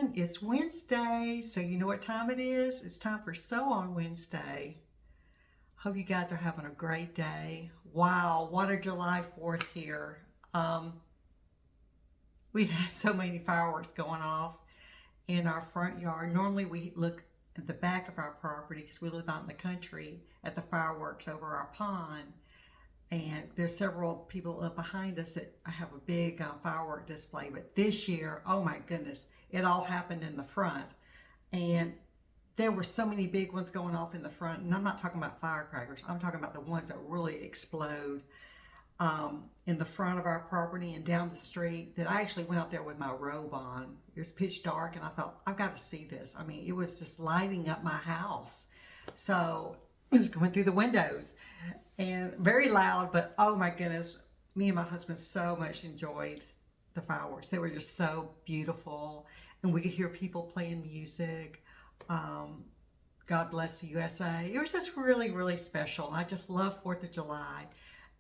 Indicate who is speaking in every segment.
Speaker 1: everyone. It's Wednesday, so you know what time it is? It's time for Sew On Wednesday. Hope you guys are having a great day. Wow, what a July 4th here. We had so many fireworks going off in our front yard. Normally we look at the back of our property because we live out in the country at the fireworks over our pond. And there's several people up behind us that have a big firework display. But this year, oh my goodness, it all happened in the front. And there were so many big ones going off in the front. And I'm not talking about firecrackers. I'm talking about the ones that really explode in the front of our property and down the street, that I actually went out there with my robe on. It was pitch dark and I thought, I've got to see this. I mean, it was just lighting up my house. So it was going through the windows and very loud, but oh my goodness, me and my husband so much enjoyed the fireworks. They were just so beautiful, and we could hear people playing music. God bless the USA. It was just really, really special. I just love 4th of July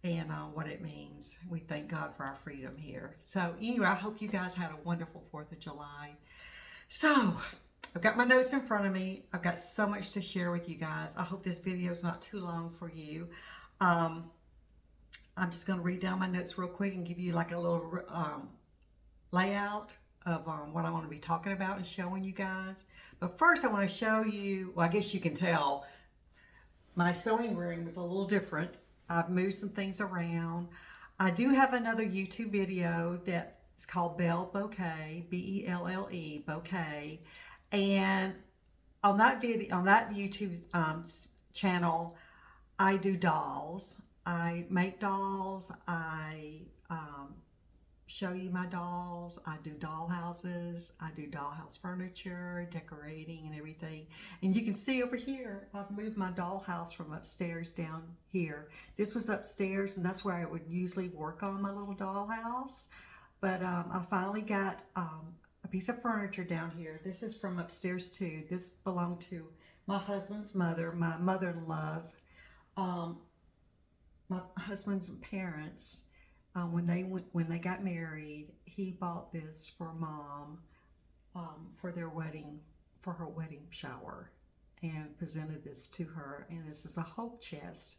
Speaker 1: and what it means. We thank God for our freedom here. So anyway, I hope you guys had a wonderful 4th of July. So I've got my notes in front of me. I've got so much to share with you guys. I hope this video is not too long for you. I'm just going to read down my notes real quick and give you like a little layout of what I want to be talking about and showing you guys. But first I want to show you, well, I guess you can tell, my sewing room is a little different. I've moved some things around. I do have another YouTube video that is called Belle Bouquet, B-E-L-L-E, Bouquet. And on that video, on that YouTube channel, I do dolls. I make dolls. I show you my dolls. I do doll houses. I do dollhouse furniture, decorating, and everything. And you can see over here, I've moved my dollhouse from upstairs down here. This was upstairs, and that's where I would usually work on my little dollhouse. But I finally got a piece of furniture down here. This is from upstairs too. This belonged to my husband's mother, my mother-in-law. My husband's parents, when they got married, he bought this for Mom for their wedding, for her wedding shower, and presented this to her. And this is a hope chest,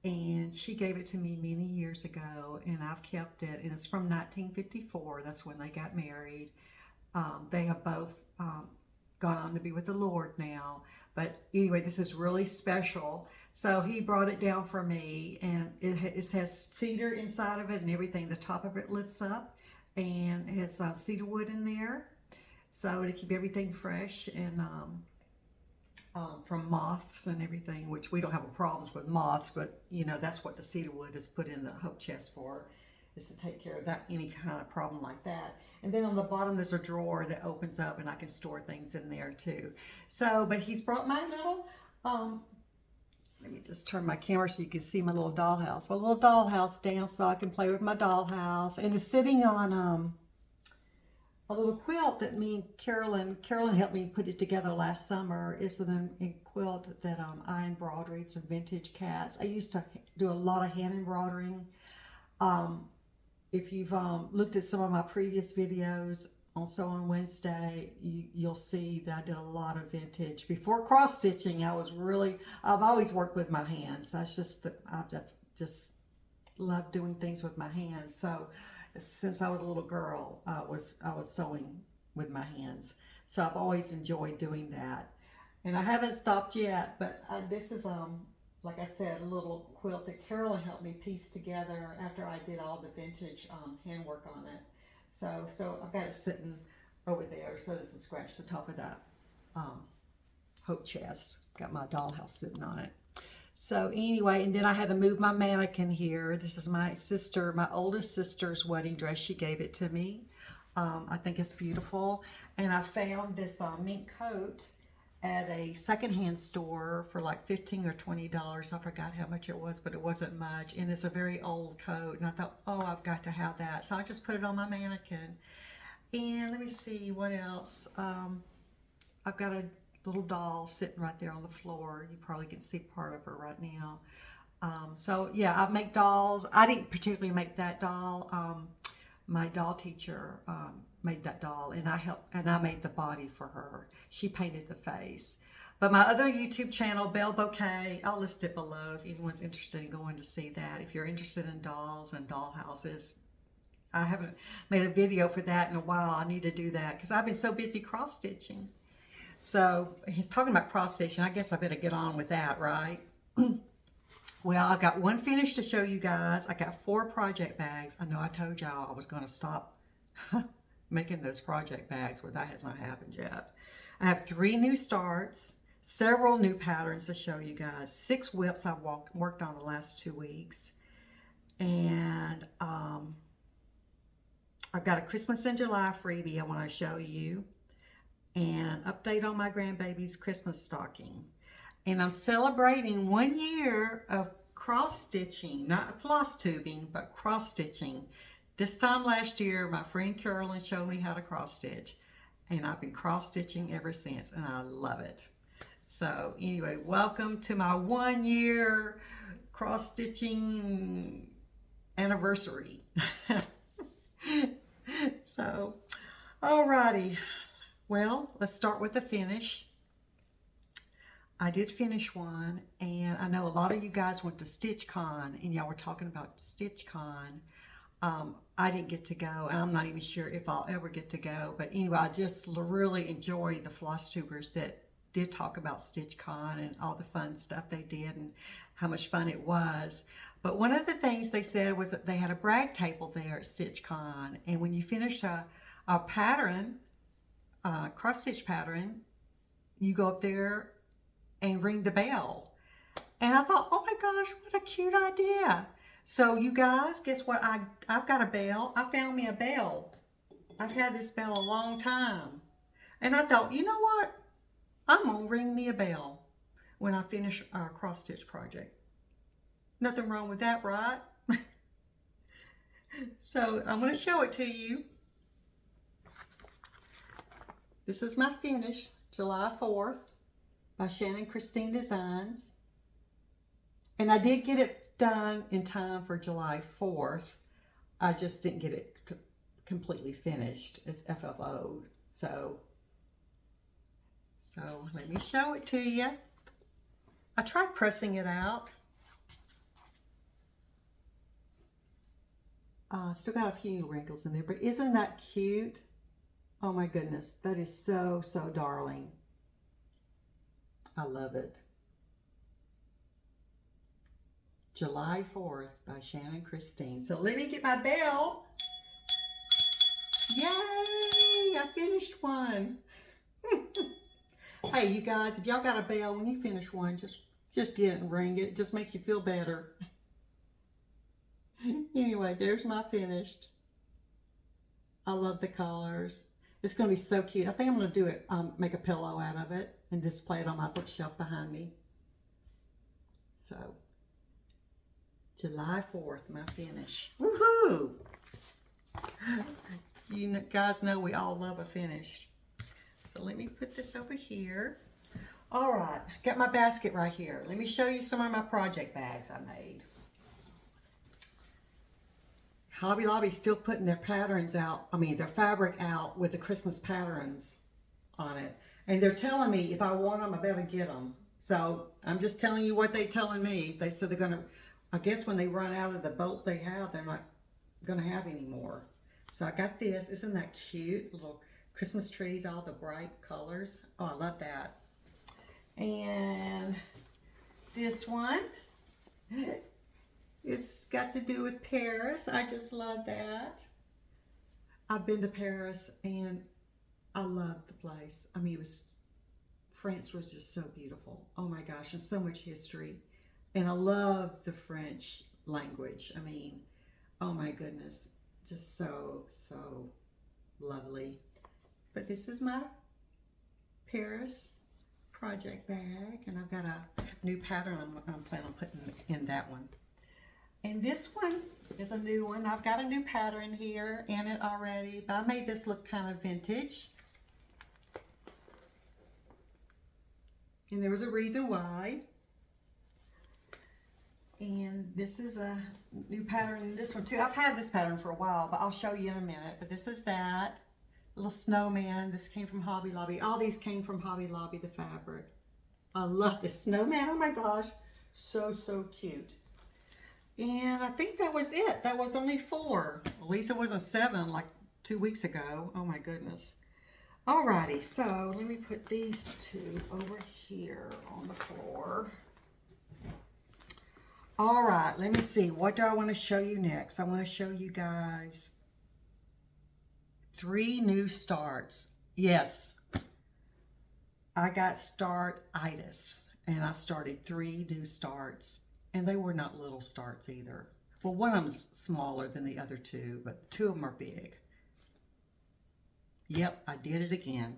Speaker 1: and she gave it to me many years ago, and I've kept it. And it's from 1954. That's when they got married. They have both gone on to be with the Lord now. But anyway, this is really special. So he brought it down for me, and it has cedar inside of it and everything. The top of it lifts up, and it has cedar wood in there. So to keep everything fresh and from moths and everything, which we don't have problems with moths, but you know, that's what the cedar wood is put in the hope chest for, is to take care of that, any kind of problem like that. And then on the bottom there's a drawer that opens up, and I can store things in there too. So, but he's brought my little, let me just turn my camera so you can see my little dollhouse. My little dollhouse down so I can play with my dollhouse. And it's sitting on a little quilt that me and Carolyn helped me put it together last summer. It's a quilt that I embroidered, some vintage cats. I used to do a lot of hand embroidering. If you've looked at some of my previous videos on Sew On Wednesday, you'll see that I did a lot of vintage. Before cross stitching, I've always worked with my hands. That's just, I've just love doing things with my hands. So since I was a little girl, I was sewing with my hands. So I've always enjoyed doing that. And I haven't stopped yet, but this is, like I said, a little quilt that Carolyn helped me piece together after I did all the vintage handwork on it. So I've got it sitting over there so it doesn't scratch the top of that hope chest. Got my dollhouse sitting on it. So anyway, and then I had to move my mannequin here. This is my sister, my oldest sister's wedding dress. She gave it to me. I think it's beautiful. And I found this mink coat at a secondhand store for like $15 or $20. I forgot how much it was, but it wasn't much. And it's a very old coat. And I thought, oh, I've got to have that. So I just put it on my mannequin. And let me see what else. I've got a little doll sitting right there on the floor. You probably can see part of her right now. So yeah, I make dolls. I didn't particularly make that doll. my doll teacher made that doll, and I made the body for her. She painted the face. But my other YouTube channel, Belle Bouquet, I'll list it below if anyone's interested in going to see that. If you're interested in dolls and doll houses, I haven't made a video for that in a while. I need to do that because I've been so busy cross stitching. So he's talking about cross stitching. I guess I better get on with that, right? Well, I've got one finished to show you guys. I got 4 project bags. I know I told y'all I was going to stop making those project bags, but that has not happened yet. I have 3 new starts, several new patterns to show you guys, 6 whips I've worked on the last 2 weeks, and I've got a Christmas in July freebie I want to show you, and update on my grandbaby's Christmas stocking. And I'm celebrating 1 year of cross stitching, not floss tubing, but cross stitching. This time last year, my friend Carolyn showed me how to cross stitch, and I've been cross stitching ever since, and I love it. So anyway, welcome to my 1 year cross stitching anniversary. So, alrighty. Well, let's start with the finish. I did finish one, and I know a lot of you guys went to StitchCon, and y'all were talking about StitchCon. I didn't get to go, and I'm not even sure if I'll ever get to go. But anyway, I just really enjoy the Flosstubers that did talk about StitchCon and all the fun stuff they did and how much fun it was. But one of the things they said was that they had a brag table there at StitchCon, and when you finish a pattern, cross stitch pattern, you go up there and ring the bell. And I thought, oh my gosh, what a cute idea. So you guys, guess what? I've got a bell. I found me a bell. I've had this bell a long time. And I thought, you know what? I'm gonna ring me a bell when I finish our cross stitch project. Nothing wrong with that, right? So I'm gonna show it to you. This is my finish, July 4th. By Shannon Christine Designs, and I did get it done in time for July 4th. I just didn't get it completely finished. It's FFO'd. So let me show it to you. I tried pressing it out. Still got a few wrinkles in there, but isn't that cute? Oh my goodness, that is so, so darling. I love it. July 4th by Shannon Christine. So let me get my bell. Yay! I finished one. Hey, you guys, if y'all got a bell, when you finish one, just get it and ring it. It just makes you feel better. Anyway, there's my finished. I love the colors. It's going to be so cute. I think I'm going to do it, make a pillow out of it and display it on my bookshelf behind me. So, July 4th, my finish. Woohoo! You guys know we all love a finish. So let me put this over here. All right, got my basket right here. Let me show you some of my project bags I made. Hobby Lobby's still putting their patterns out, their fabric out with the Christmas patterns on it. And they're telling me if I want them, I better get them. So I'm just telling you what they're telling me. They said they're going to, I guess when they run out of the bulk they have, they're not going to have any more. So I got this. Isn't that cute? Little Christmas trees, all the bright colors. Oh, I love that. And this one. It's got to do with Paris. I just love that. I've been to Paris and I loved the place. France was just so beautiful. Oh my gosh, and so much history. And I love the French language. Oh my goodness, just so, so lovely. But this is my Paris project bag, and I've got a new pattern I'm planning on putting in that one. And this one is a new one. I've got a new pattern here in it already, but I made this look kind of vintage. And there was a reason why. And this is a new pattern, this one too. I've had this pattern for a while, but I'll show you in a minute. But this is that little snowman. This came from Hobby Lobby. All these came from Hobby Lobby, the fabric. I love this snowman. Oh my gosh. So, so cute. And I think that was it. That was only 4. At least it wasn't 7 like 2 weeks ago. Oh my goodness. Alrighty, so let me put these 2 over here on the floor. All right, let me see. What do I want to show you next? I want to show you guys 3 new starts. Yes, I got start-itis, and I started 3 new starts, and they were not little starts either. Well, one of them's smaller than the other 2, but 2 of them are big. Yep, I did it again.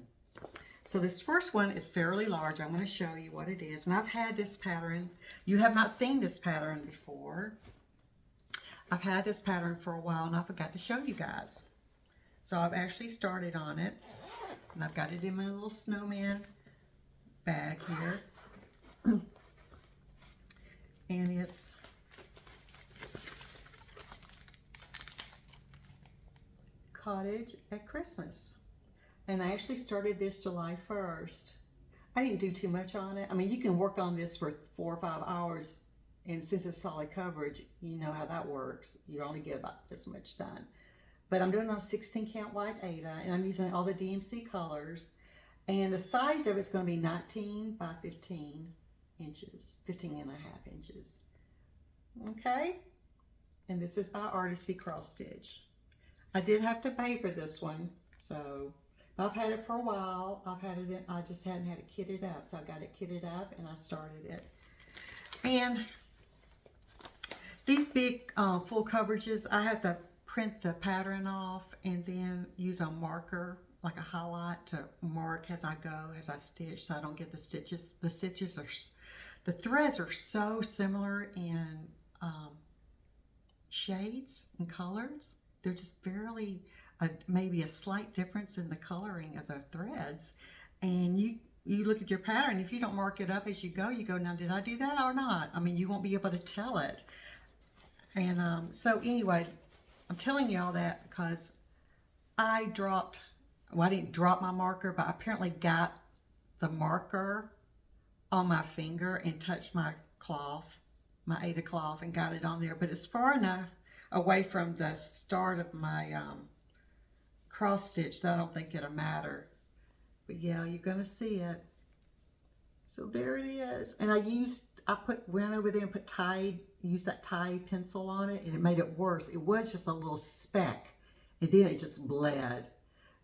Speaker 1: So this first one is fairly large. I'm going to show you what it is. And I've had this pattern. You have not seen this pattern before. I've had this pattern for a while and I forgot to show you guys. So I've actually started on it. And I've got it in my little snowman bag here. And it's Cottage at Christmas. And I actually started this July 1st. I didn't do too much on it. I mean, you can work on this for 4 or 5 hours, and since it's solid coverage, you know how that works. You only get about this much done. But I'm doing it on 16 count white Aida, and I'm using all the DMC colors. And the size of it's going to be 19 by 15 inches, 15 and a half inches. Okay? And this is by Artisty Cross Stitch. I did have to pay for this one, so I've had it for a while. I've had it in, I just hadn't had it kitted up. So I got it kitted up and I started it. And these big full coverages, I have to print the pattern off and then use a marker, like a highlight, to mark as I go, as I stitch, so I don't get the stitches. The stitches are, the threads are so similar in shades and colors. They're just barely, maybe a slight difference in the coloring of the threads. And you look at your pattern, if you don't mark it up as you go, now did I do that or not? I mean, you won't be able to tell it. And so anyway, I'm telling you all that because I dropped, well, I didn't drop my marker, but I apparently got the marker on my finger and touched my cloth, my Aida cloth, and got it on there. But it's far enough away from the start of my cross stitch that I don't think it'll matter. But yeah, you're gonna see it. So there it is. And I went over there and put used that Tide pencil on it, and it made it worse. It was just a little speck, and then it just bled.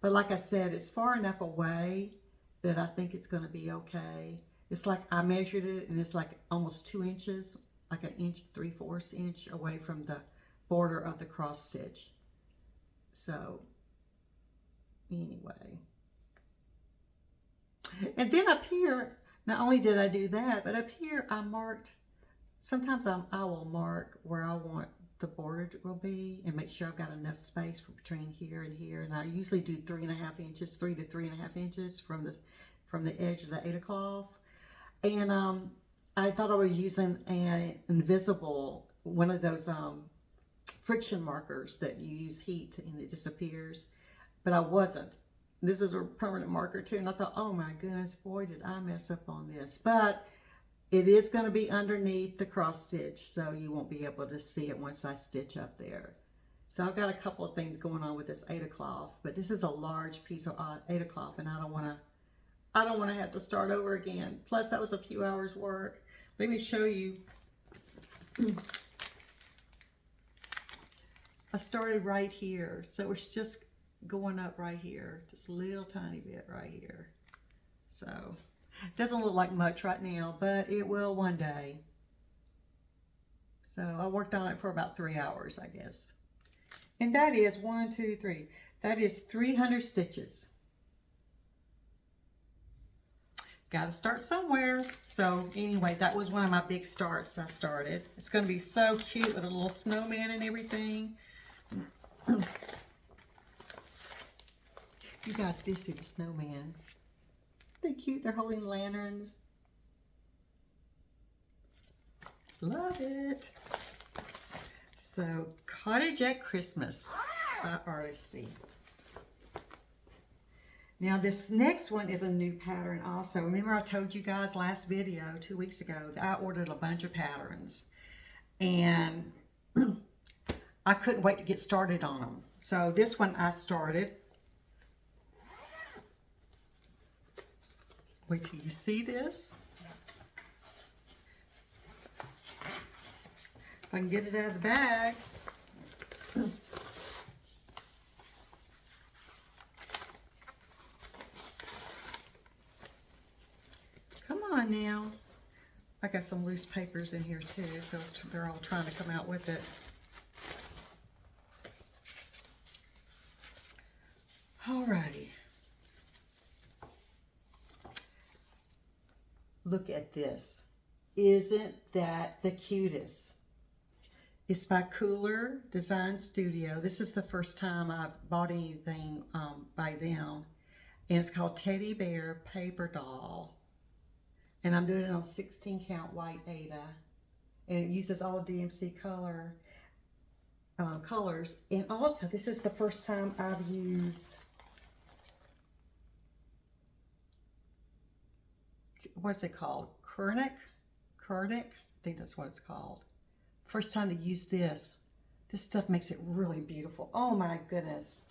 Speaker 1: But like I said, it's far enough away that I think it's gonna be okay. It's like I measured it, and it's like almost 2 inches, like 1 inch, 3/4 inch away from the border of the cross stitch. So anyway, and then up here, not only did I do that, but up here I marked, sometimes I will mark where I want the border will be and make sure I've got enough space between here and here. And I usually do 3.5 inches, 3 to 3.5 inches from the edge of the Aida cloth. And I thought I was using an invisible, one of those friction markers that you use heat and it disappears, but I wasn't. This is a permanent marker too, and I thought, oh my goodness, boy, did I mess up on this. But it is going to be underneath the cross stitch, so you won't be able to see it once I stitch up there. So I've got a couple of things going on with this Aida cloth, but this is a large piece of Aida cloth, and I don't want to have to start over again. Plus, that was a few hours work. Let me show you. I started right here, so it's just going up right here, just a little tiny bit right here. So it doesn't look like much right now, but it will one day. So I worked on it for about 3 hours, I guess. And that is 1, 2, 3. That is 300 stitches. Got to start somewhere. So anyway, that was one of my big starts I started. It's going to be so cute with a little snowman and everything. You guys do see the snowman. They're cute. They're holding lanterns. Love it. So, Cottage at Christmas by Artisty. Now this next one is a new pattern also. Remember I told you guys last video, 2 weeks ago, that I ordered a bunch of patterns. And I couldn't wait to get started on them. So this one I started. Wait till you see this. If I can get it out of the bag. Come on now. I got some loose papers in here too, so they're all trying to come out with it. Alrighty. Look at this. Isn't that the cutest? It's by Cooler Design Studio. This is the first time I've bought anything by them. And it's called Teddy Bear Paper Doll. And I'm doing it on 16 count white Aida. And it uses all DMC colors. And also, this is the first time I've used, what's it called? Kernick? I think that's what it's called. First time to use this. This stuff makes it really beautiful. Oh my goodness.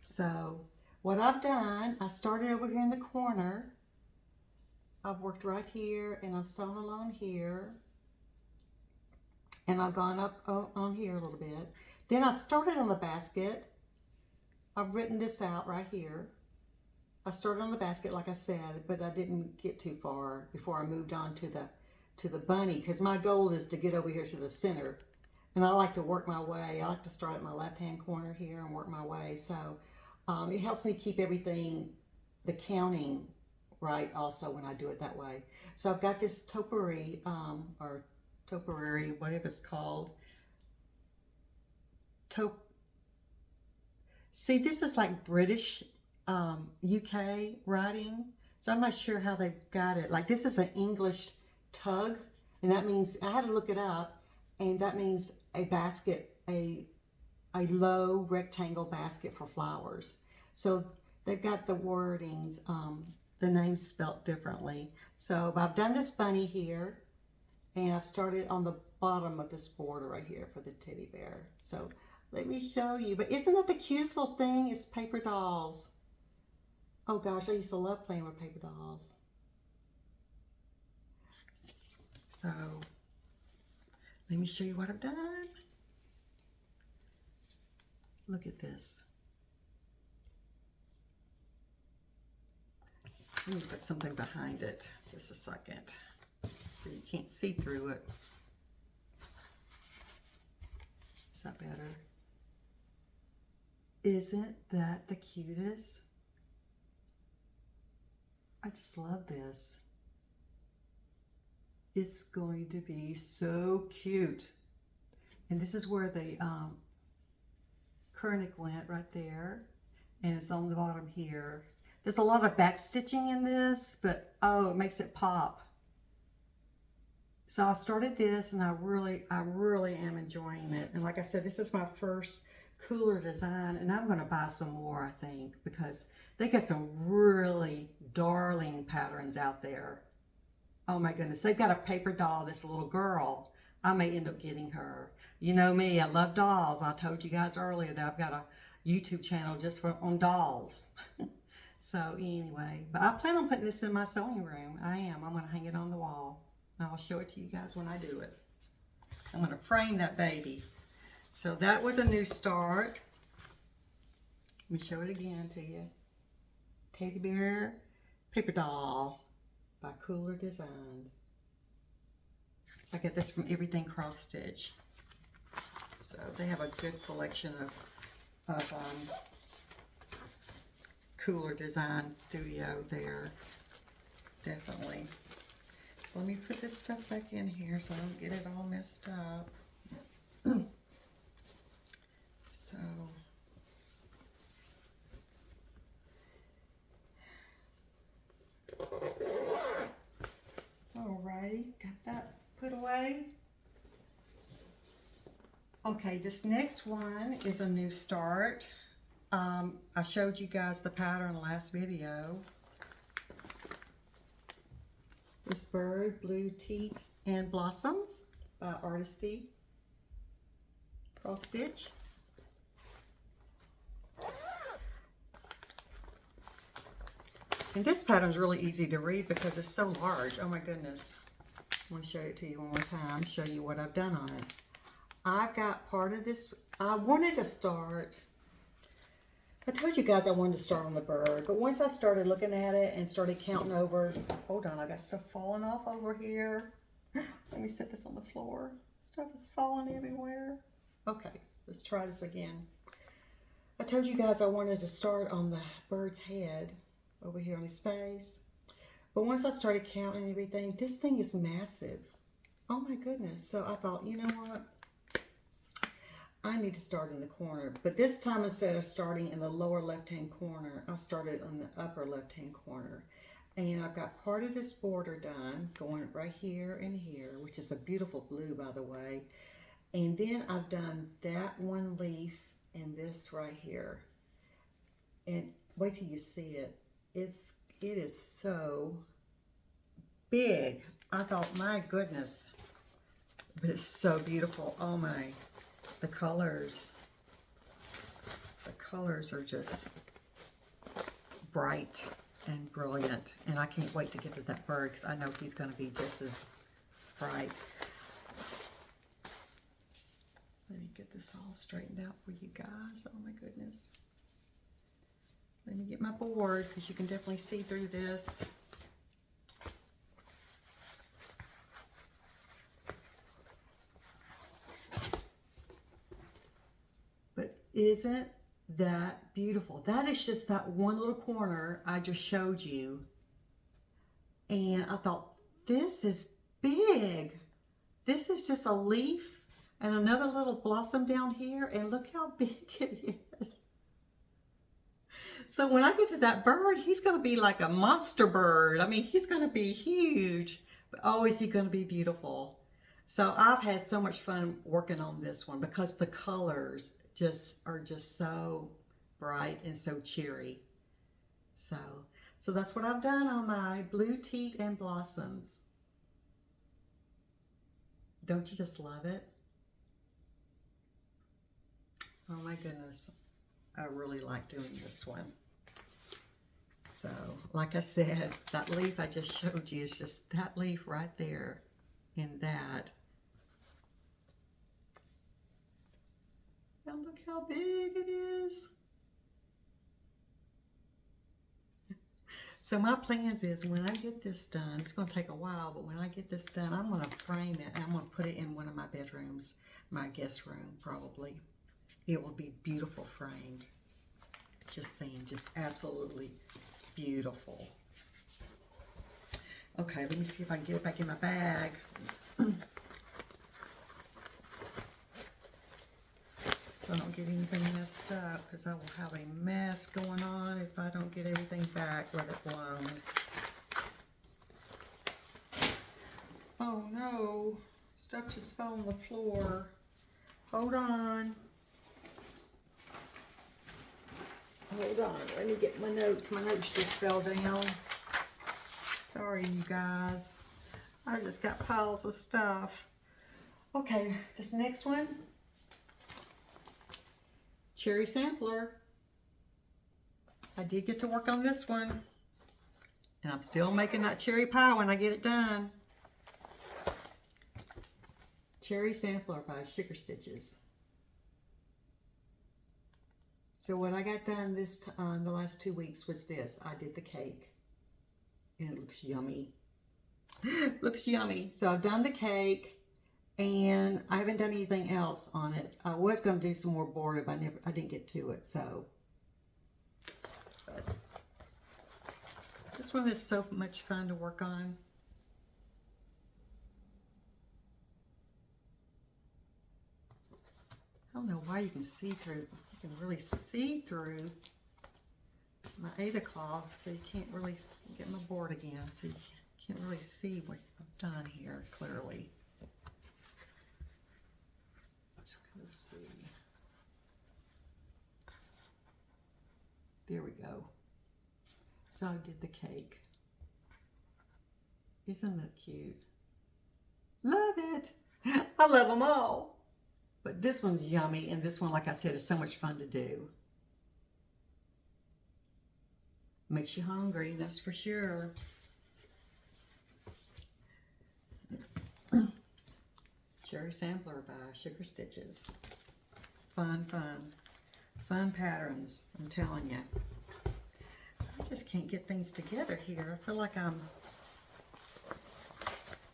Speaker 1: So what I've done, I started over here in the corner. I've worked right here and I've sewn along here. And I've gone up on here a little bit. Then I started on the basket. I've written this out right here. I started on the basket like I said, but I didn't get too far before I moved on to the bunny, because my goal is to get over here to the center. And I like to work my way. I like to start at my left-hand corner here and work my way. So it helps me keep everything, the counting right also when I do it that way. So I've got this topiary, or topiary, whatever it's called. See, this is like British, UK writing. So I'm not sure how they've got it. Like this is an English tug, and that means, I had to look it up, and that means a basket, a low rectangle basket for flowers. So they've got the wordings, the names spelt differently. So I've done this bunny here, and I've started on the bottom of this border right here for the teddy bear. So let me show you. But isn't that the cutest little thing? It's paper dolls. Oh gosh, I used to love playing with paper dolls. So let me show you what I've done. Look at this. Let me put something behind it just a second so you can't see through it. Is that better? Isn't that the cutest? I just love this. It's going to be so cute. And this is where the Kernick went right there. And it's on the bottom here. There's a lot of back stitching in this, but oh, it makes it pop. So I started this, and I really am enjoying it. And like I said, this is my first Cooler design, and I'm gonna buy some more, I think, because they got some really darling patterns out there. Oh my goodness, they've got a paper doll, this little girl. I may end up getting her. You know me, I love dolls. I told you guys earlier that I've got a YouTube channel just on dolls. So anyway, but I plan on putting this in my sewing room. I'm gonna hang it on the wall. I'll show it to you guys when I do it. I'm gonna frame that baby. So that was a new start. Let me show it again to you. Teddy Bear Paper Doll by Cooler Designs. I get this from Everything Cross Stitch. So they have a good selection of Cooler Design Studio there. Definitely. So let me put this stuff back in here so I don't get it all messed up. So alrighty, got that put away. Okay, this next one is a new start. I showed you guys the pattern last video. This bird, Blue Tit and Blossoms by Artisty Cross Stitch. And this pattern is really easy to read because it's so large. Oh my goodness. I want to show it to you one more time, show you what I've done on it. I've got part of this. I wanted to start, I told you guys I wanted to start on the bird, but once I started looking at it and started counting over, hold on, I got stuff falling off over here. Let me set this on the floor. Stuff is falling everywhere. Okay, let's try this again. I told you guys I wanted to start on the bird's head over here on his face. But once I started counting everything, this thing is massive. Oh my goodness. So I thought, you know what? I need to start in the corner. But this time, instead of starting in the lower left-hand corner, I started on the upper left-hand corner. And I've got part of this border done, going right here and here, which is a beautiful blue, by the way. And then I've done that one leaf and this right here. And wait till you see it. It is so big. I thought, my goodness, but it's so beautiful. Oh my, the colors are just bright and brilliant. And I can't wait to get to that bird because I know he's going to be just as bright. Let me get this all straightened out for you guys. Oh my goodness. Let me get my board because you can definitely see through this. But isn't that beautiful? That is just that one little corner I just showed you. And I thought, this is big. This is just a leaf and another little blossom down here. And look how big it is. So when I get to that bird, he's going to be like a monster bird. I mean, he's going to be huge. But oh, is he going to be beautiful. So I've had so much fun working on this one because the colors are just so bright and so cheery. So that's what I've done on my Blue Tit and Blossoms. Don't you just love it? Oh my goodness. I really like doing this one. So, like I said, that leaf I just showed you is just that leaf right there in that. And look how big it is. So my plans is when I get this done, it's going to take a while, but when I get this done, I'm going to frame it and I'm going to put it in one of my bedrooms, my guest room probably. It will be beautiful framed. Just saying, just absolutely beautiful. Okay, let me see if I can get it back in my bag. So I don't get anything messed up because I will have a mess going on if I don't get everything back where it belongs. Oh no, stuff just fell on the floor. Hold on. Hold on, let me get my notes. My notes just fell down. Sorry, you guys. I just got piles of stuff. Okay, this next one. Cherry sampler. I did get to work on this one. And I'm still making that cherry pie when I get it done. Cherry sampler by Sugar Stitches. So what I got done the last 2 weeks was this. I did the cake. And it looks yummy. Looks yummy. So I've done the cake. And I haven't done anything else on it. I was going to do some more border, but I didn't get to it. So but this one is so much fun to work on. I don't know why you can see through. You can really see through my Ada cloth, so you can't really get my board again. So you can't really see what I've done here clearly. Let's see. There we go. So I did the cake. Isn't that cute? Love it. I love them all. But this one's yummy, and this one, like I said, is so much fun to do. Makes you hungry, that's for sure. Cherry Sampler by Sugar Stitches. Fun, fun. Fun patterns, I'm telling you. I just can't get things together here. I feel like I'm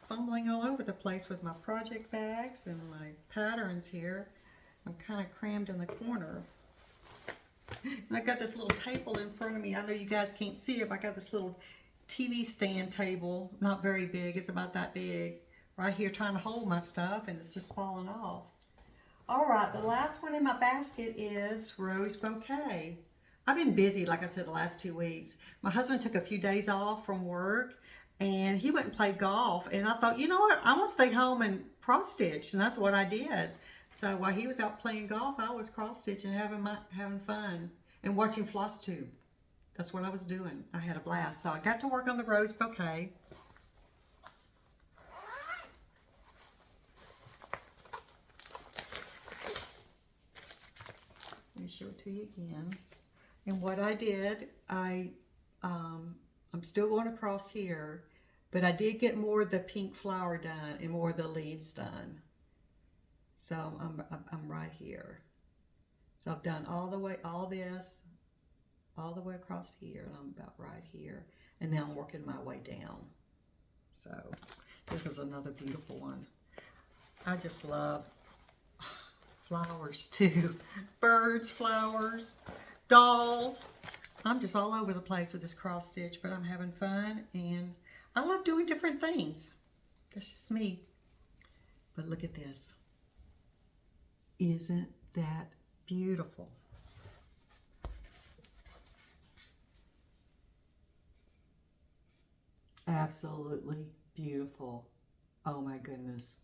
Speaker 1: fumbling all over the place with my project bags and my patterns here. I'm kind of crammed in the corner. And I got this little table in front of me. I know you guys can't see it, but I got this little TV stand table, not very big, it's about that big, right here trying to hold my stuff, and it's just falling off. All right, the last one in my basket is Rose Bouquet. I've been busy, like I said, the last 2 weeks. My husband took a few days off from work, and he went and played golf, and I thought, you know what, I'm gonna stay home and cross stitch, and that's what I did. So while he was out playing golf, I was cross stitching, having fun, and watching Flosstube. That's what I was doing. I had a blast. So I got to work on the Rose Bouquet. Let me show it to you again. And what I did, I'm still going across here, but I did get more of the pink flower done and more of the leaves done. So I'm right here. So I've done all the way across here, and I'm about right here. And now I'm working my way down. So this is another beautiful one. I just love flowers too. Birds, flowers, dolls. I'm just all over the place with this cross stitch, but I'm having fun, and I love doing different things. That's just me. But look at this. Isn't that beautiful? Absolutely beautiful. Oh my goodness.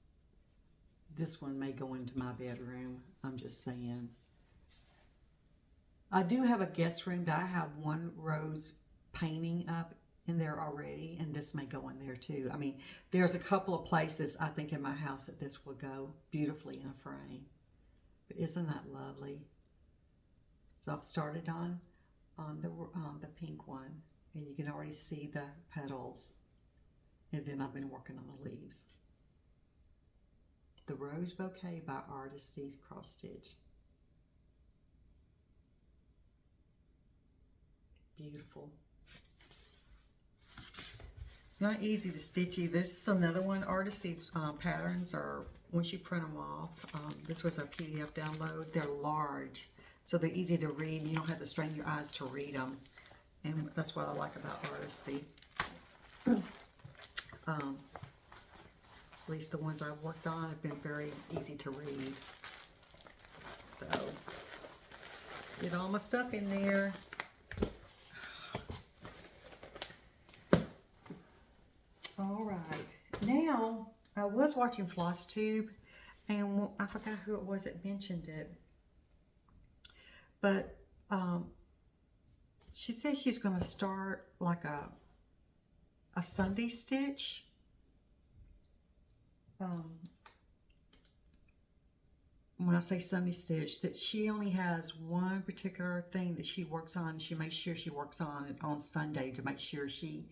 Speaker 1: This one may go into my bedroom. I'm just saying. I do have a guest room that I have one rose painting up in there already, and this may go in there too. I mean, there's a couple of places I think in my house that this will go beautifully in a frame. But isn't that lovely? So I've started on the pink one, and you can already see the petals. And then I've been working on the leaves. The Rose Bouquet by Artist's Cross Stitch. Beautiful. It's not easy to stitch either. This is another one. Artist's patterns are, once you print them off, this was a PDF download. They're large, so they're easy to read. You don't have to strain your eyes to read them. And that's what I like about Artist's. At least the ones I've worked on have been very easy to read. So, get all my stuff in there. All right, now I was watching Flosstube, and I forgot who it was that mentioned it, but she said she's going to start like a Sunday stitch. When I say Sunday stitch, that she only has one particular thing that she works on. She makes sure she works on it on Sunday to make sure she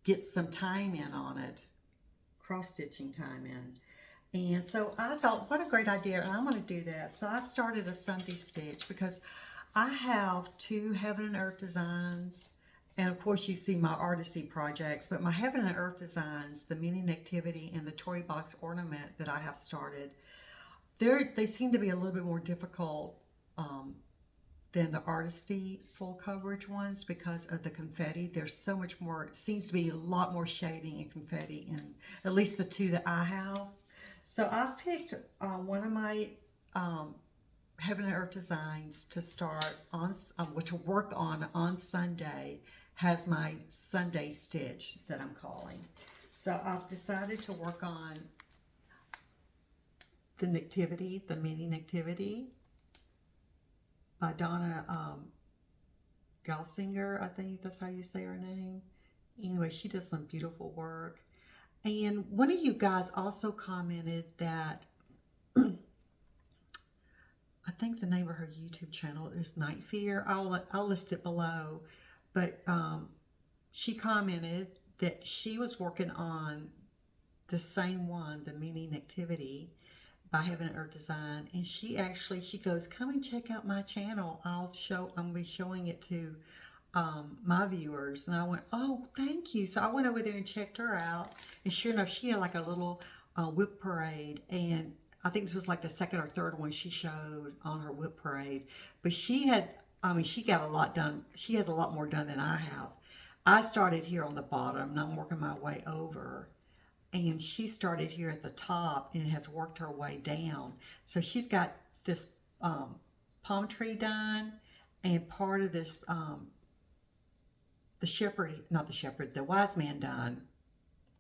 Speaker 1: gets some time in on it, cross-stitching time in. And so I thought, what a great idea, and I'm going to do that. So I started a Sunday stitch because I have two Heaven and Earth designs, and of course you see my Artist's projects, but my Heaven and Earth designs, the mini Nativity and the toy box ornament that I have started, they seem to be a little bit more difficult than the Artist's full coverage ones because of the confetti. There's so much more, it seems to be a lot more shading and confetti in at least the two that I have. So I picked one of my Heaven and Earth designs to start on, to work on Sunday, has my Sunday stitch that I'm calling. So I've decided to work on the Nativity, the mini Nativity by Donna Galsinger, I think that's how you say her name. Anyway, she does some beautiful work. And one of you guys also commented that I think the name of her YouTube channel is Night Fear. I'll list it below. But she commented that she was working on the same one, the mini Nativity by Heaven and Earth Design, and she goes, come and check out my channel. I'm gonna be showing it to my viewers. And I went, oh, thank you. So I went over there and checked her out, and sure enough, she had like a little whip parade, and I think this was like the second or third one she showed on her whip parade. But she got a lot done. She has a lot more done than I have. I started here on the bottom, and I'm working my way over. And she started here at the top and has worked her way down. So she's got this palm tree done, and part of this, the wise man done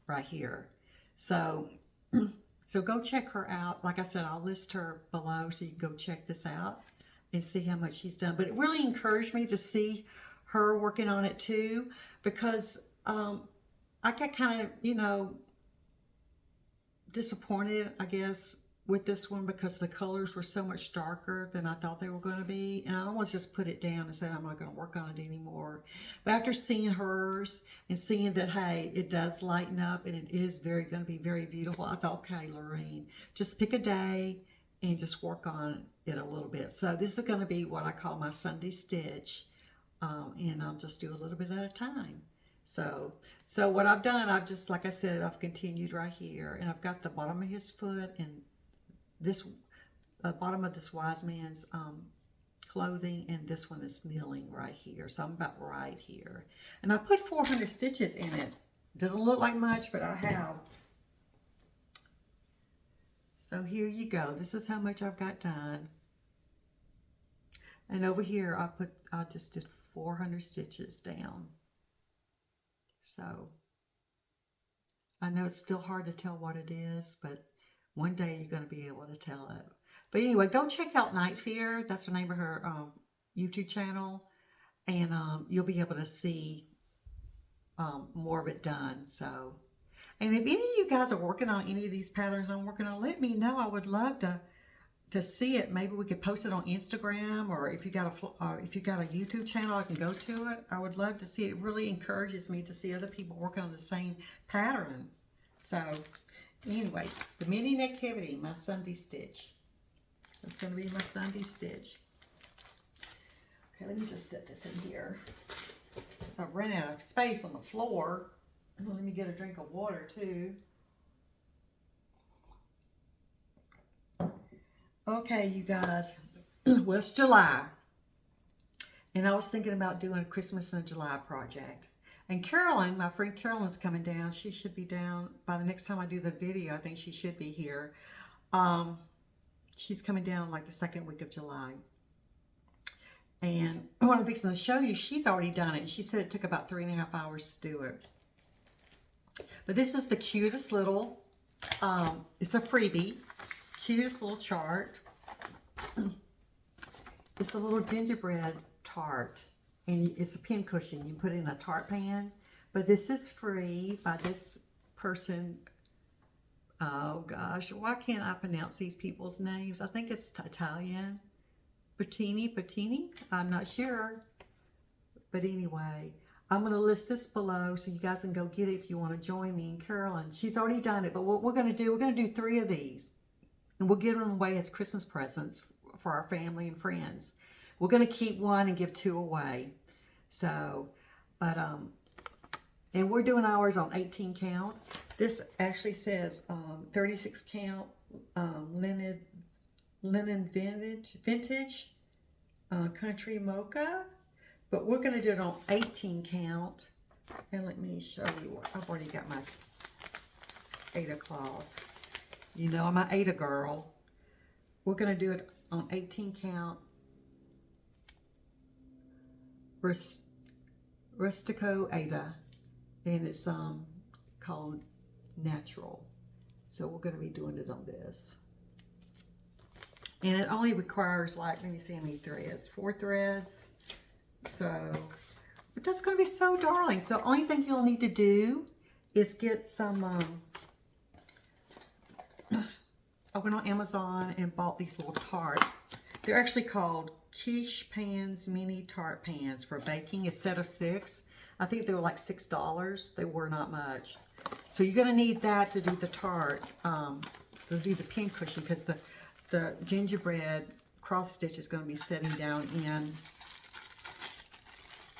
Speaker 1: right here. So go check her out. Like I said, I'll list her below so you can go check this out and see how much she's done. But it really encouraged me to see her working on it too, because I got kind of, disappointed, I guess, with this one because the colors were so much darker than I thought they were going to be, and I almost just put it down and said I'm not going to work on it anymore. But after seeing hers and seeing that, hey, it does lighten up and it is going to be very beautiful, I thought, okay, Lorene, just pick a day and just work on it a little bit. So this is going to be what I call my Sunday stitch, and I'll just do a little bit at a time. So what I've done, like I said, I've continued right here, and I've got the bottom of his foot and this bottom of this wise man's clothing, and this one is kneeling right here. So I'm about right here, and I put 400 stitches in it. Doesn't look like much, but I have. So here you go. This is how much I've got done. And over here, I just did 400 stitches down. So I know it's still hard to tell what it is, but one day you're going to be able to tell it. But anyway, go check out Night Fear. That's the name of her YouTube channel. And you'll be able to see more of it done. So, and if any of you guys are working on any of these patterns I'm working on, let me know. I would love to see it. Maybe we could post it on Instagram, or if you got a YouTube channel, I can go to it. I would love to see it. It really encourages me to see other people working on the same pattern. So anyway, the mini Nativity, my Sunday stitch. That's going to be my Sunday stitch. Okay, let me just set this in here. So I've run out of space on the floor. Let me get a drink of water too. Okay, you guys, well, it's July, and I was thinking about doing a Christmas in July project. And Carolyn, my friend Carolyn's coming down. She should be down by the next time I do the video. I think she should be here. She's coming down like the second week of July. And what I'm fixing to show you, she's already done it. She said it took about 3.5 hours to do it. But this is the cutest little, it's a freebie. Cutest little chart. It's a little gingerbread tart, and it's a pincushion. You put it in a tart pan, but this is free by this person. Oh gosh, why can't I pronounce these people's names? I think it's Italian. Patini, I'm not sure. But anyway, I'm going to list this below so you guys can go get it if you want to join me. And Carolyn, she's already done it, but what we're going to do 3 of these. And we'll give them away as Christmas presents for our family and friends. We're going to keep 1 and give 2 away. So, but, and we're doing ours on 18 count. This actually says 36 count linen vintage country mocha. But we're going to do it on 18 count. And let me show you what, I've already got my Ada cloth. You know, I'm an Ada girl. We're going to do it on 18 count Rustico Ada, and it's called Natural. So we're going to be doing it on this. And it only requires, like, let me see how many threads. 4 threads. So, but that's going to be so darling. So, only thing you'll need to do is get some, I went on Amazon and bought these little tart. They're actually called quiche pans, mini tart pans for baking, a set of 6. I think they were like $6. They were not much. So you're going to need that to do the tart, to do the pincushion, because the gingerbread cross stitch is going to be setting down in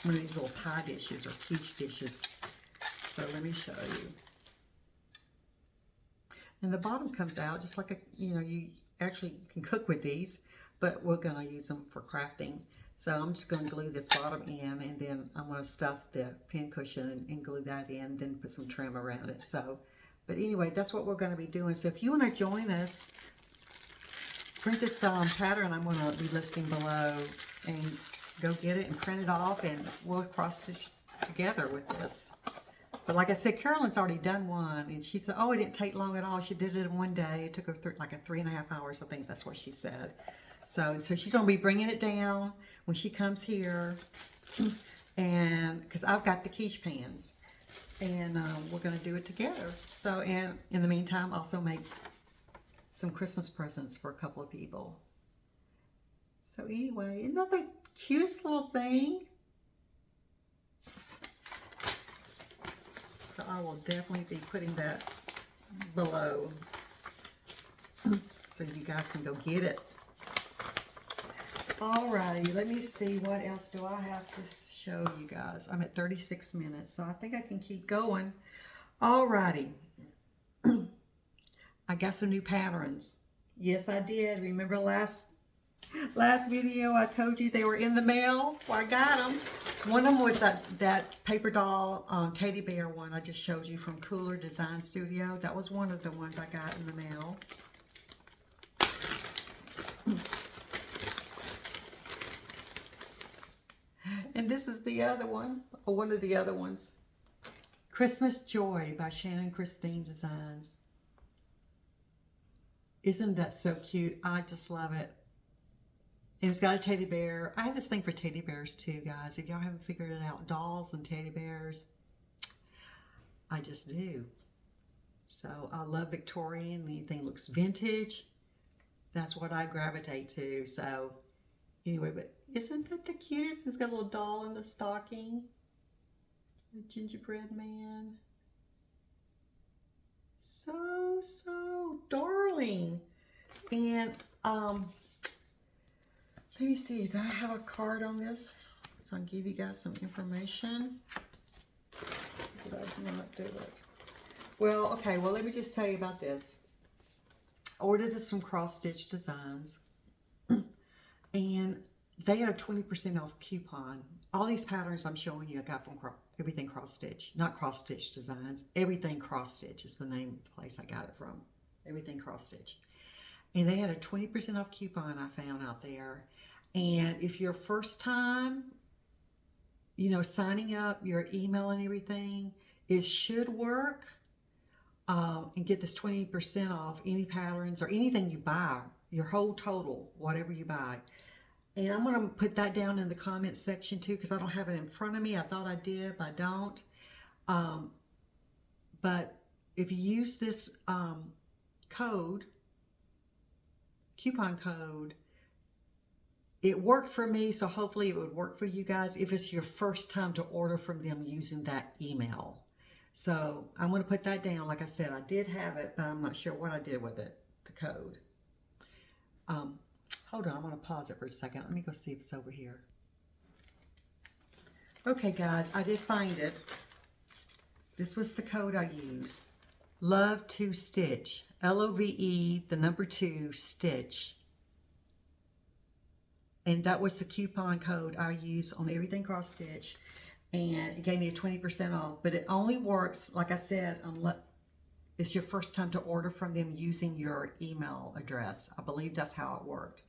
Speaker 1: one of these little pie dishes or quiche dishes. So let me show you. And the bottom comes out just like a, you actually can cook with these, but we're going to use them for crafting. So I'm just going to glue this bottom in, and then I'm going to stuff the pincushion and glue that in, then put some trim around it. So, but anyway, that's what we're going to be doing. So if you want to join us, print this pattern I'm going to be listing below, and go get it and print it off, and we'll cross stitch together with this. But like I said, Carolyn's already done one, and she said, oh, it didn't take long at all. She did it in one day. It took her like a 3.5 hours, I think that's what she said. So she's going to be bringing it down when she comes here, and because I've got the quiche pans, and we're going to do it together. So, and in the meantime, also make some Christmas presents for a couple of people. So anyway, isn't that the cutest little thing? So I will definitely be putting that below so you guys can go get it. Alrighty, let me see, what else do I have to show you guys? I'm at 36 minutes, so I think I can keep going. Alrighty. I got some new patterns. Yes, I did. Remember last video I told you they were in the mail? Well, I got them. One of them was that paper doll teddy bear one I just showed you from Cooler Design Studio. That was one of the ones I got in the mail. And this is the other one, or one of the other ones. Christmas Joy by Shannon Christine Designs. Isn't that so cute? I just love it. And it's got a teddy bear. I have this thing for teddy bears too, guys. If y'all haven't figured it out, dolls and teddy bears, I just do. So I love Victorian. Anything looks vintage, that's what I gravitate to. So anyway, but isn't that the cutest? It's got a little doll in the stocking. The gingerbread man. So darling. And let me see, do I have a card on this? So I'll give you guys some information. Did I not do it? Well, okay, well, let me just tell you about this. I ordered this from Cross Stitch Designs, and they had a 20% off coupon. All these patterns I'm showing you I got from Everything Cross Stitch, not Cross Stitch Designs. Everything Cross Stitch is the name of the place I got it from. Everything Cross Stitch. And they had a 20% off coupon I found out there. And if you're first time, signing up, your email and everything, it should work. And get this 20% off any patterns or anything you buy, your whole total, whatever you buy. And I'm going to put that down in the comments section too, because I don't have it in front of me. I thought I did, but I don't. But if you use this coupon code, it worked for me, so hopefully it would work for you guys if it's your first time to order from them using that email. So I'm going to put that down. Like I said, I did have it, but I'm not sure what I did with it, the code. Hold on, I'm going to pause it for a second. Let me go see if it's over here. Okay, guys, I did find it. This was the code I used. Love to Stitch. LOVE, the number 2, Stitch. And that was the coupon code I used on Everything Cross Stitch. And it gave me a 20% off. But it only works, like I said, unless it's your first time to order from them using your email address. I believe that's how it worked.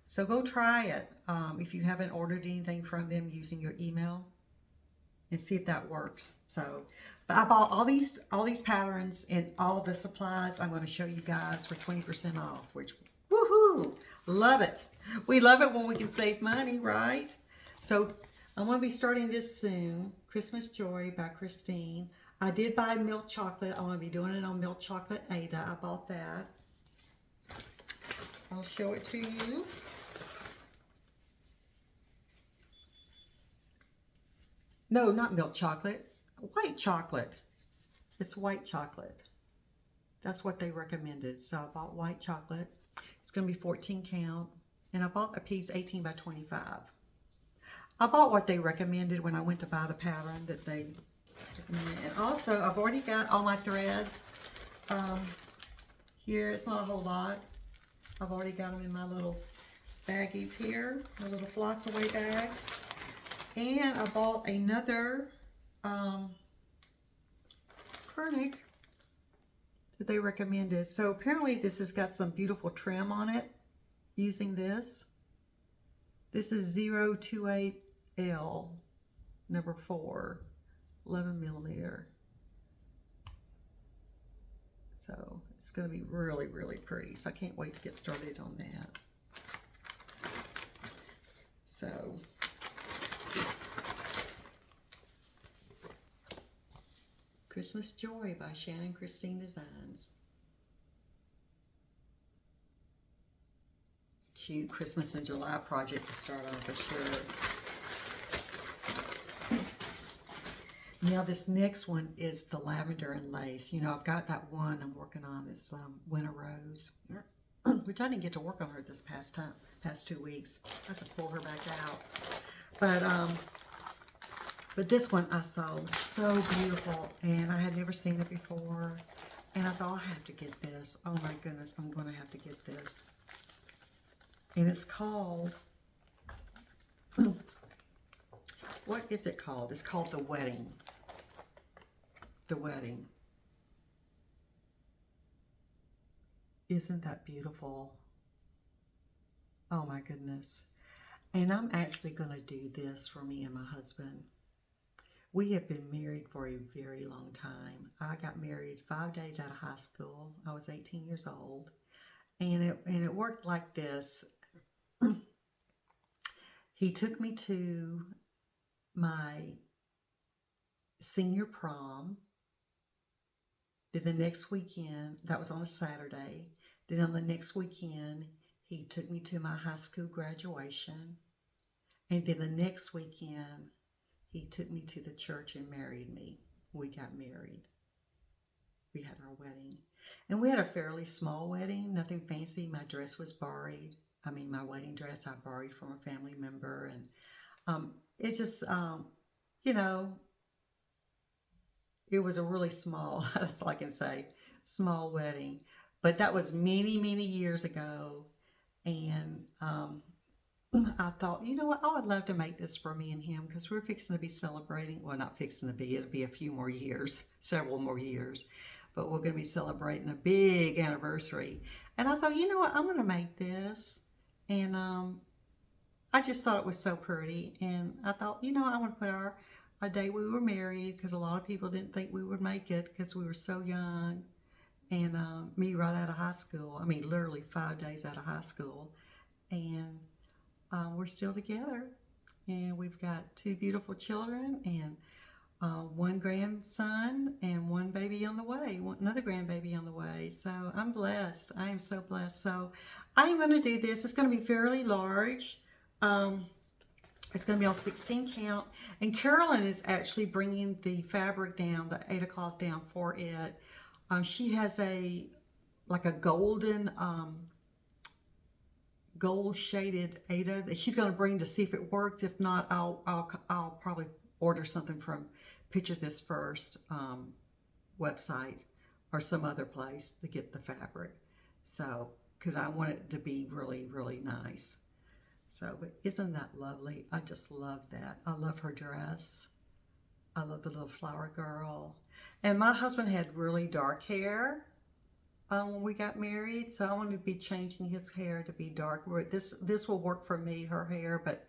Speaker 1: So go try it if you haven't ordered anything from them using your email, and see if that works. So, but I bought all these patterns and all the supplies I'm going to show you guys for 20% off, which, woohoo, Ooh, love it. We love it when we can save money, right? So I'm going to be starting this soon. Christmas Joy by Christine. I did buy milk chocolate. I want to be doing it on milk chocolate Ada. I bought that. I'll show it to you. No, not milk chocolate. White chocolate. It's white chocolate. That's what they recommended. So I bought white chocolate. It's going to be 14 count. And I bought a piece 18 by 25. I bought what they recommended when I went to buy the pattern that they recommended. And also, I've already got all my threads here. It's not a whole lot. I've already got them in my little baggies here, my little floss away bags. And I bought another Kernick that they recommended. So apparently this has got some beautiful trim on it using this. This is 028L number 4, 11 millimeter. So it's going to be really, really pretty. So I can't wait to get started on that. So Christmas Joy by Shannon Christine Designs. Cute Christmas in July project to start on for sure. Now this next one is the lavender and lace. You know, I've got that one I'm working on. It's Winter Rose, which I didn't get to work on her this past 2 weeks. I have to pull her back out. But this one I saw was so beautiful, and I had never seen it before. And I thought, I have to get this. Oh my goodness, I'm going to have to get this. And it's called, what is it called? It's called The Wedding. The Wedding. Isn't that beautiful? Oh my goodness. And I'm actually going to do this for me and my husband. We have been married for a very long time. I got married 5 days out of high school. I was 18 years old. And it worked like this. He took me to my senior prom. Then the next weekend, that was on a Saturday. Then on the next weekend, he took me to my high school graduation. And then the next weekend, he took me to the church and married me. We got married. We had our wedding. And we had a fairly small wedding, nothing fancy. My dress was borrowed. My wedding dress I borrowed from a family member. And it's just, you know, it was a really small, that's all I can say, small wedding. But that was many, many years ago. And I thought, you know what, I would love to make this for me and him because we're fixing to be celebrating. Well, not fixing to be, it'll be a few more years, several more years. But we're going to be celebrating a big anniversary. And I thought, you know what, I'm going to make this. And I just thought it was so pretty. And I thought, you know, I want to put a day we were married because a lot of people didn't think we would make it because we were so young. And me right out of high school. Literally 5 days out of high school. And we're still together. And we've got 2 beautiful children and 1 grandson and 1 baby on the way, another grandbaby on the way. So I'm blessed. I am so blessed. So I'm going to do this. It's going to be fairly large. It's going to be on 16 count. And Carolyn is actually bringing the fabric down, the Ada cloth down for it. She has like a golden, gold shaded Ada that she's going to bring to see if it works. If not, I'll probably order something from Picture This First website or some other place to get the fabric. So, because I want it to be really, really nice. So, but isn't that lovely? I just love that. I love her dress. I love the little flower girl. And my husband had really dark hair when we got married, so I want to be changing his hair to be dark. This will work for me, her hair, but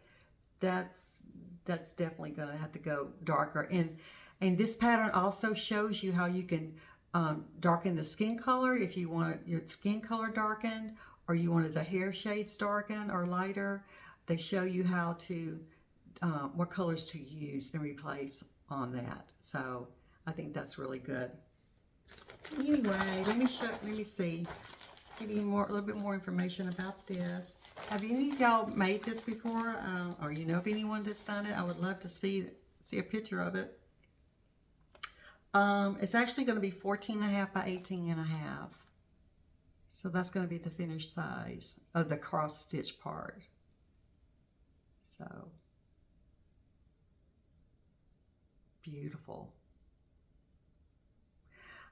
Speaker 1: that's definitely going to have to go darker. And this pattern also shows you how you can darken the skin color if you want your skin color darkened, or you wanted the hair shades darken or lighter, they show you how to, what colors to use and replace on that. So I think that's really good. Anyway, let me see. Give you a little bit more information about this. Have any of y'all made this before? Or you know of anyone that's done it? I would love to see a picture of it. It's actually going to be 14.5 by 18.5. So that's going to be the finished size of the cross stitch part. So beautiful.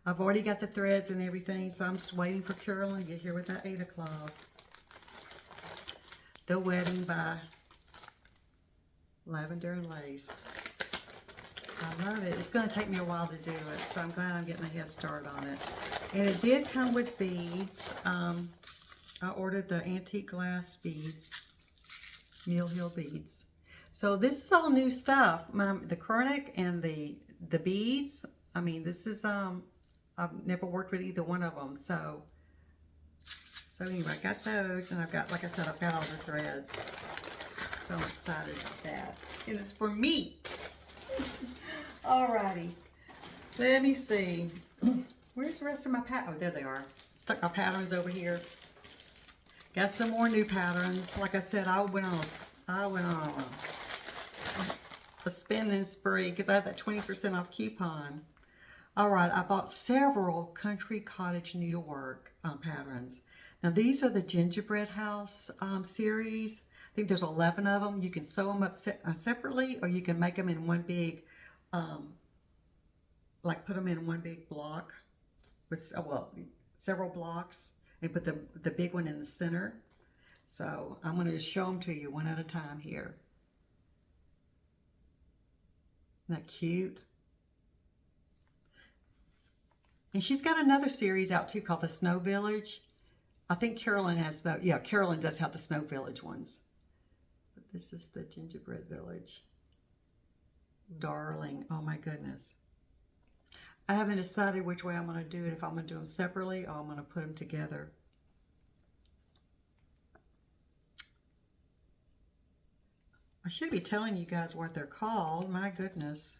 Speaker 1: I've already got the threads and everything, so I'm just waiting for Carolyn to get here with that 8 o'clock. The Wedding by Lavender and Lace. I love it. It's going to take me a while to do it, so I'm glad I'm getting a head start on it. And it did come with beads. I ordered the antique glass beads, Mill Hill beads. So this is all new stuff. The Chronic and the beads. I mean, this is I've never worked with either one of them. So anyway, I got those, and I've got, like I said, I've got all the threads. So I'm excited about that. And it's for me. Alrighty. Let me see. Where's the rest of my pattern? Oh, there they are. Stuck my patterns over here. Got some more new patterns. Like I said, I went on a spending spree because I had that 20% off coupon. Alright, I bought several Country Cottage Needlework patterns. Now these are the Gingerbread House series. I think there's 11 of them. You can sew them up separately, or you can make them in one big, like put them in one big block with, well, several blocks, and put the big one in the center. So I'm going to just show them to you one at a time here. Isn't that cute? And she's got another series out too called the Snow Village. I think Carolyn has the, yeah, Carolyn does have the Snow Village ones. But this is the Gingerbread Village. Darling, oh my goodness. I haven't decided which way I'm going to do it, if I'm going to do them separately or I'm going to put them together. I should be telling you guys what they're called. My goodness.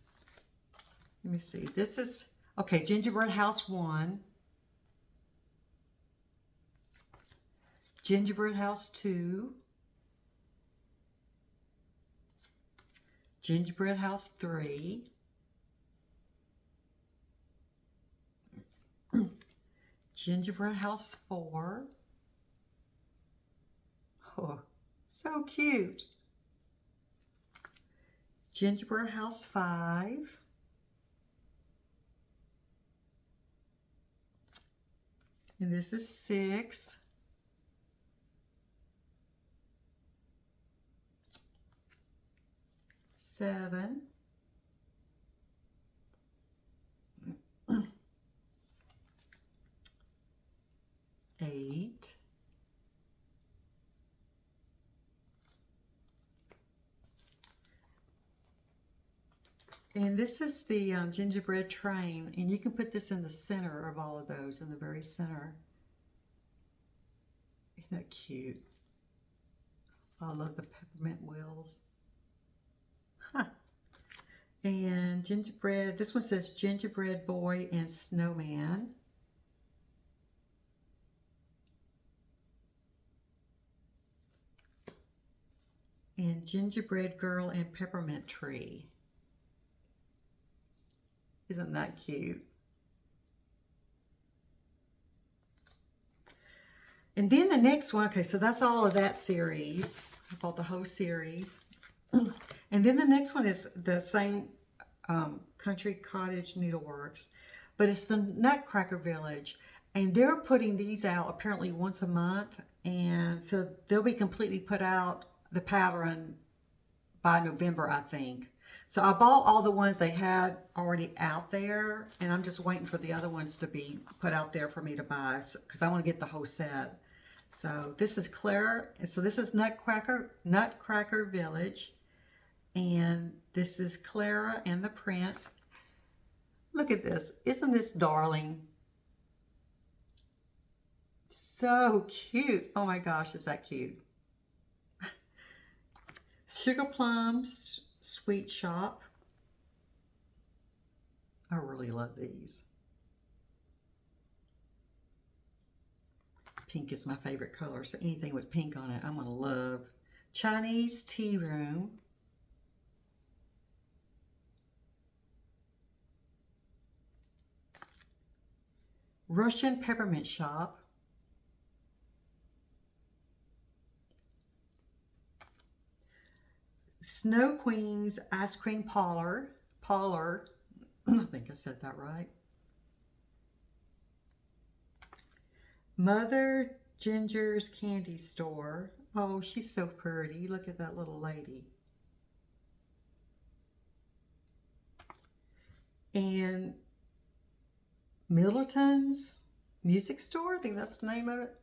Speaker 1: Let me see. This is, okay, Gingerbread House 1. Gingerbread House 2. Gingerbread House 3. Gingerbread House 4. Oh, so cute. Gingerbread House 5. And this is 6. Seven. 8. And this is the gingerbread train, and you can put this in the center of all of those, in the very center. Isn't that cute? I love the peppermint wheels. Huh. And gingerbread, this one says Gingerbread Boy and Snowman. And Gingerbread Girl and Peppermint Tree. Isn't that cute? And then the next one, okay, so that's all of that series. I bought the whole series. And then the next one is the same Country Cottage Needleworks, but it's the Nutcracker Village. And they're putting these out apparently once a month. And so they'll be completely put out, the pattern, by November, I think. So I bought all the ones they had already out there, and I'm just waiting for the other ones to be put out there for me to buy, because I want to get the whole set. So this is Clara, so this is Nutcracker Village, and this is Clara and the Prince. Look at this. Isn't this darling? So cute. Oh my gosh, is that cute? Sugar Plums Sweet Shop. I really love these. Pink is my favorite color, so anything with pink on it, I'm gonna love. Chinese Tea Room. Russian Peppermint Shop. Snow Queen's Ice Cream Parlor. I think I said that right. Mother Ginger's Candy Store. Oh, she's so pretty. Look at that little lady. And Middleton's Music Store. I think that's the name of it.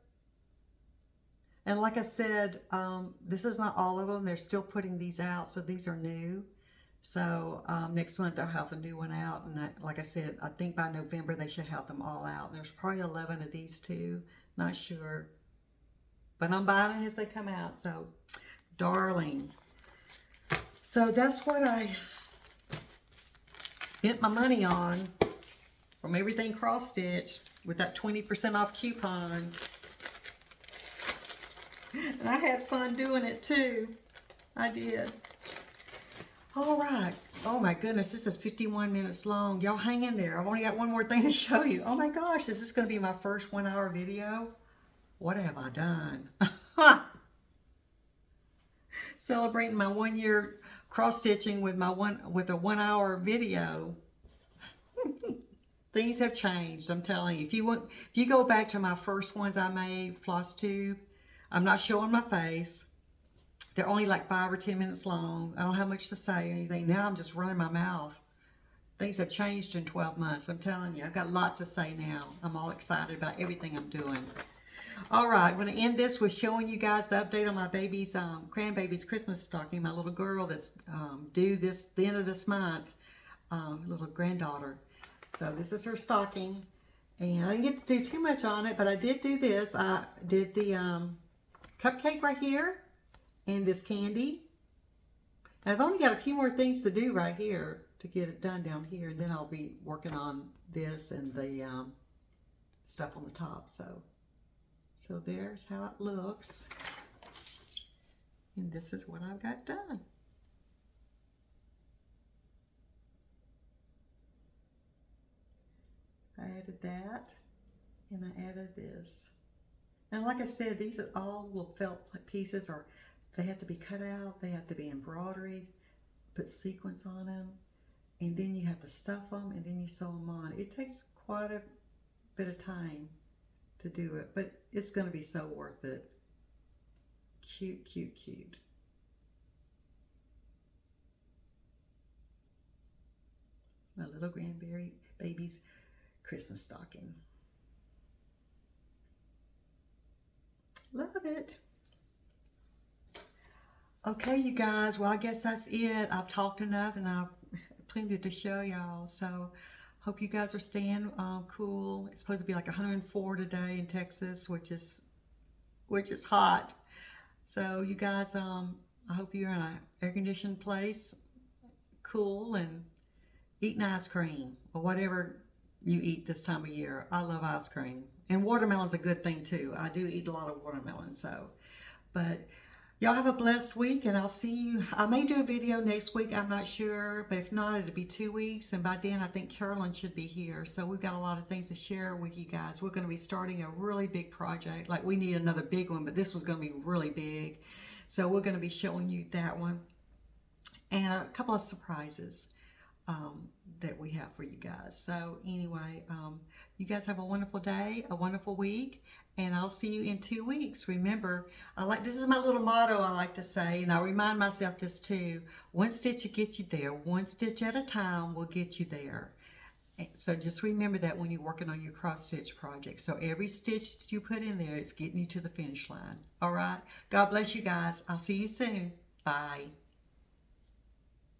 Speaker 1: And like I said, this is not all of them. They're still putting these out, so these are new. So next month they'll have a new one out. And like I said, I think by November they should have them all out. And there's probably 11 of these too. Not sure. But I'm buying it as they come out. So, darling. So that's what I spent my money on from Everything Cross Stitch with that 20% off coupon. And I had fun doing it too. I did. All right. Oh my goodness, this is 51 minutes long. Y'all hang in there. I've only got one more thing to show you. Oh my gosh, is this going to be my first 1 hour video? What have I done? Celebrating my 1 year cross stitching with a 1 hour video. Things have changed, I'm telling you. If you go back to my first ones I made, Flosstube, I'm not showing my face. They're only like 5 or 10 minutes long. I don't have much to say or anything. Now I'm just running my mouth. Things have changed in 12 months. I'm telling you, I've got lots to say now. I'm all excited about everything I'm doing. All right, I'm going to end this with showing you guys the update on my baby's, grandbaby's Christmas stocking. My little girl that's due the end of this month, little granddaughter. So this is her stocking. And I didn't get to do too much on it, but I did do this. I did the cupcake right here and this candy. And I've only got a few more things to do right here to get it done down here. And then I'll be working on this and the stuff on the top. So there's how it looks. And this is what I've got done. I added that and I added this. And like I said, these are all little felt pieces, or they have to be cut out, they have to be embroidered, put sequins on them, and then you have to stuff them and then you sew them on. It takes quite a bit of time to do it, but it's going to be so worth it. Cute, cute, cute. My little grandbaby's Christmas stocking. Love it. Okay, you guys. Well, I guess that's it. I've talked enough and I've plenty to show y'all. So, hope you guys are staying cool. It's supposed to be like 104 today in Texas, which is hot. So, you guys, I hope you're in an air-conditioned place, cool, and eating ice cream or whatever you eat this time of year. I love ice cream. And watermelon's a good thing too. I do eat a lot of watermelon, so. But y'all have a blessed week, and I'll see you. I may do a video next week, I'm not sure. But if not, it'll be 2 weeks. And by then, I think Carolyn should be here. So we've got a lot of things to share with you guys. We're going to be starting a really big project. Like, we need another big one, but this was going to be really big. So we're going to be showing you that one. And a couple of surprises that we have for you guys. So anyway, you guys have a wonderful day, a wonderful week, and I'll see you in 2 weeks. Remember, this is my little motto I like to say, and I remind myself this too: one stitch will get you there, one stitch at a time will get you there. And so just remember that when you're working on your cross stitch project. So every stitch that you put in there, it's getting you to the finish line. All right, God bless you guys. I'll see you soon. Bye.